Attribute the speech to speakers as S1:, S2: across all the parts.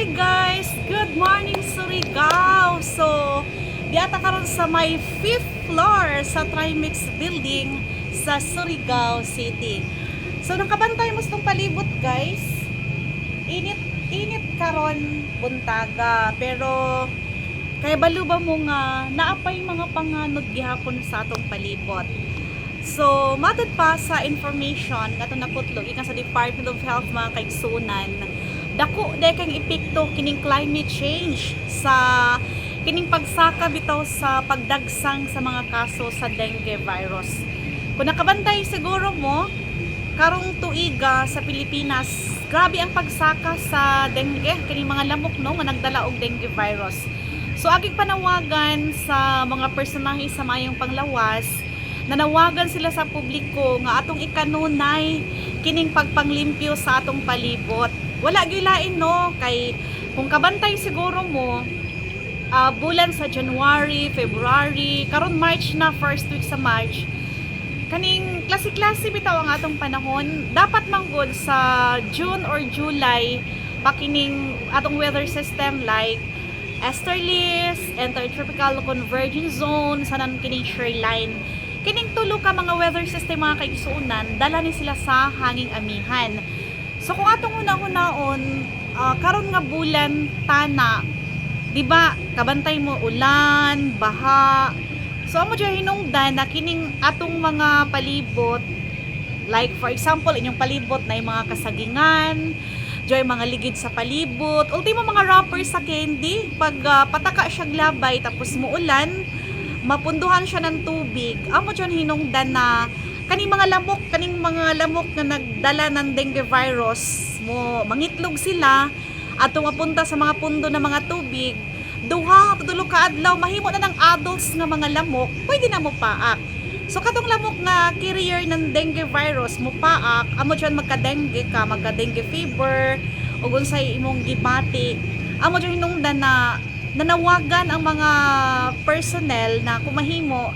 S1: Hi guys! Good morning Surigao! So, diata karon sa may 5th floor sa Trimix building sa Surigao City. So, nakabantay mo itong palibot guys. Init karon buntaga. Pero, kay baluba mo nga, naapay mga panganod gihapon sa atong palibot. So, matod pa sa information nga nakutlog ikan sa Department of Health mga kaigsunan, dako kang epekto kining climate change sa kining pagsaka bitaw sa pagdagsang sa mga kaso sa dengue virus. Kung nakabantay siguro mo, karong tuiga sa Pilipinas, grabe ang pagsaka sa dengue kining mga lamok no nga nagdala og dengue virus. So agig panawagan sa mga personahe sa mayong panglawas, nanawagan sila sa publiko nga atong ikanunay kining pagpanglimpyo sa atong palibot. Wala gilain no kay kung kabantay siguro mo bulan sa January, February, karon March na, first week sa March. Kaning klase-klase bitaw ang atong panahon, dapat manggod sa June or July pakining atong weather system like easterlies, intertropical convergence zone, sanan kining shoreline. Kining tulo ka mga weather system mga kaigsuunan, dala ni sila sa hanging amihan. So kung atong una-unaon, karon nga bulan tana, di ba? Kabantay mo ulan, baha. So amo diya hinungdan na kining atong mga palibot, like for example, inyong palibot na yung mga kasagingan, diya mga ligid sa palibot, ultimo mga wrapper sa candy, pag pataka siya glabay tapos muulan, mapunduhan siya ng tubig, amo diyan hinungdan na kaning mga lamok na nagdala ng dengue virus mo mangitlog sila ato mapunta sa mga pundo ng mga tubig, duha tulo ka adlaw mahimo na ng adults nga mga lamok pwede na mo paak. So katong lamok nga carrier ng dengue virus mo paak, amo diyan magka-dengue ka, magka-dengue fever ug unsay imong gibati, amo diyan hinungdan na nanawagan ang mga personnel na kumahimo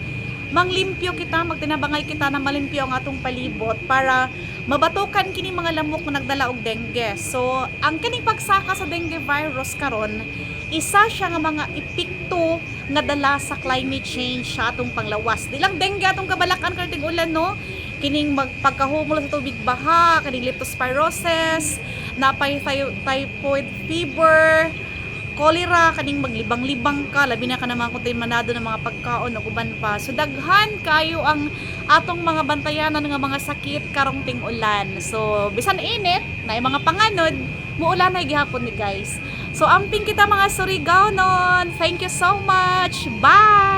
S1: manglimpyo kita, magtinabangay kita na malimpyo ang atong palibot para mabatukan kini mga lamok na nagdala og dengue. So, ang kining pagsaka sa dengue virus karon, isa siya nga mga epekto nga dala sa climate change sa atong panglawas. Di lang dengue atong kabalakan karting ulan no, kining pagkahumol sa tubig baha, kining leptospirosis, napay typhoid fever, cholera, kaning maglibang-libang ka, labi na ka naman kung tayo manado ng mga pagkaon o uban pa. So daghan kayo ang atong mga bantayanan ng mga sakit karong ting ulan. So bisan init na mga panganod, muulan na gihapon ni guys. So amping kita mga Surigao non. Thank you so much. Bye.